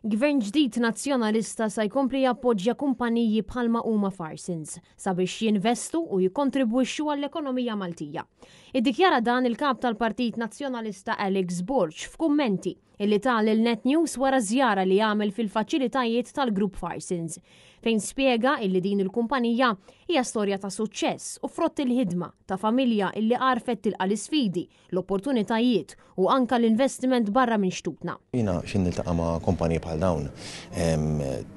Gvern ġdid nazzjonalista sa jkompli jappoġġja kumpaniji bħalma huma Farsons sabiex jinvestu u jikkontribwixxu għall-ekonomija Maltija. Iddikjara dan il-kap tal-Partit Nazzjonalista Alex Borch f'kummenti illi tal il-Net News wara żjara li għamel fil-faċilitajiet tal-Grupp Farsons, fejn spjega illi din il-kumpanija hija storja ta' suċċess u frott il-ħidma ta' familja illi għarfet tilqa' l-isfidi, l-opportunitajiet u anka l-investiment barra minn xtutna. Jiena xin niltaqa' ma' kumpaniji bħal dawn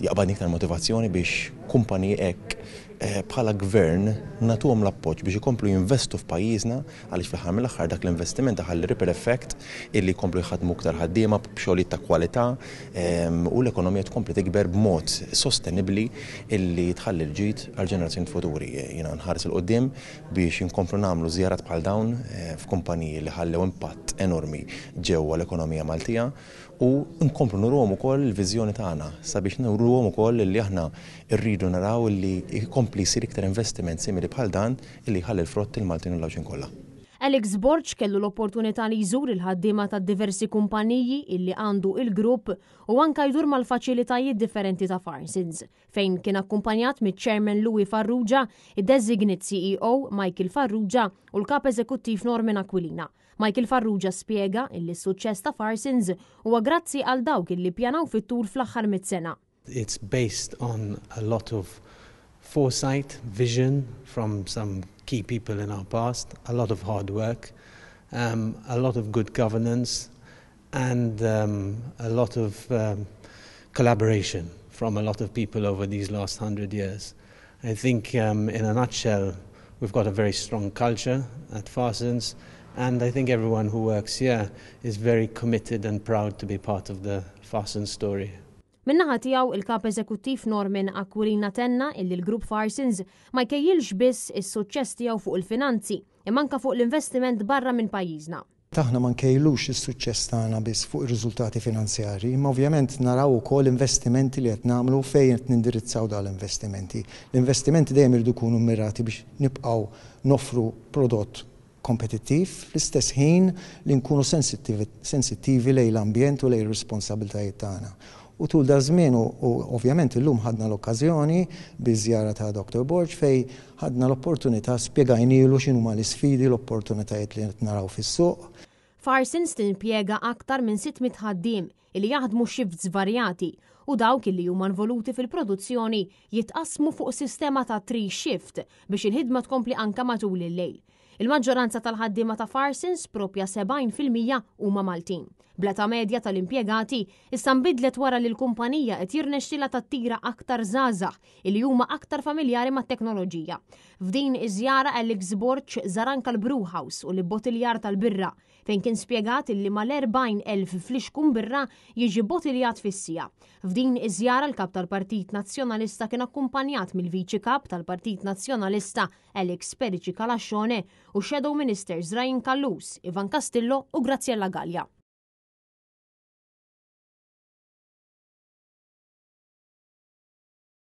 jaqbadni iktar motivazzjoni biex kumpaniji hekk bħala gvern nagħtuhom l-appoġġ biex ikomplu jinvestu f'pajjiżna għaliex fl-aħħar mill-aħħar dak l-investiment ħalli ripple effect illi jkomplu jħadmu iktar ħaddiema b'xogħlijiet ta' kwalità u l-ekonomija tkompli tikber b'mod sostenibbli illi tħalli l-ġid għall-ġenerazzjoni futuri. Jiena nħares il qudiem biex inkomplu nagħmlu żjarat bħal dawn f'kumpaniji li ħallew impatt enormi ġewwa l-ekonomija Maltija u nkomplu nurhom ukoll il-viżjoni tagħna sabiex nurhom ukoll li aħna rridu naraw li jkompli jsir iktar investiment simili bħal dan illi jħalli l-frott il-Maltin u l-Lawġin kollha. Alex Borch kellu l-opportunità li jżur il-ħaddiema ta' diversi kumpaniji illi għandu il-grupp u anka jdur mal-faċilitajiet differenti ta' Farsons, fejn kien akkumpanjat mit-Chairman Louis Farrugia, id-designate CEO Michael Farrugia u l-kap eżekuttiv Norman Aquilina. Michael Farrugia spjega illi s-suċċess ta' Farsons huwa grazzi għal dawk illi pjanaw fit-tul fl-aħħar mit-sena. It's based on a lot of foresight, vision from some key people in our past, a lot of hard work, a lot of good governance, and a lot of collaboration from a lot of people over these last 100 years. I think in a nutshell, we've got a very strong culture at Farsons, and I think everyone who works here is very committed and proud to be part of the Farsons story. Minnaħa tiegħu il-kap eżekuttiv Norman Aquilina tenna illi l-Grupp Farsons ma jkejjilx biss is-suċċess tiegħu fuq il-finanzi imma anke fuq l-investiment barra minn pajjiżna. Aħna ma nkejlux is-suċċess tagħna biss fuq ir-riżultati finanzjarji, imma ovvjament naraw ukoll investimenti li qed nagħmlu fejn qed nindirizzaw dal-investimenti. L-investimenti dejjem irdu jkunu mirati biex nibqgħu noffru prodott kompetittiv fl-istess ħin li nkunu sensittivi lejn l-ambjent u lejn ir-responsabbiltajiet tagħna. U tul da żmien u ovvjament illum ħadna l-okkażjoni biż-żjara ta' Dr. Borch fejn ħadna l-opportunità spjegajnielu x'inhuma l-isfidi l-opportunitajiet li qed naraw fis-suq. Farsons timpjega aktar minn 600 ħaddiem li jaħdmu shifts varjati u dawk li huma involuti fil-produzzjoni jitqasmu fuq sistema ta' 3 shift biex il-ħidma tkompli anke matul il-lejl. Il-maġġoranza tal-ħaddiema ta' Farsons propja 70% huma Maltin. Bleta medja tal-impjegati issa nbidlet wara li l-kumpanija qed jirnexxilha tattira aktar żgħażagħ li huma aktar familjari mat-teknoloġija. F'din iż-żjara Alex Borch żar anke l-Brewhouse u l-bottiljar tal-birra fejn kien spjegat illi mal-40,000 fliexkun birra jiġi bottiljat fis-sija. F'din iż-żjara l-kap tal-Partit Nazzjonalista kien akkumpanjat mill-Viċi Kap tal-Partit Nazzjonalista Alex Perici Kalascione u Shadow Ministers Ryan Kallus, Ivan Castillo u Graziella Gallia.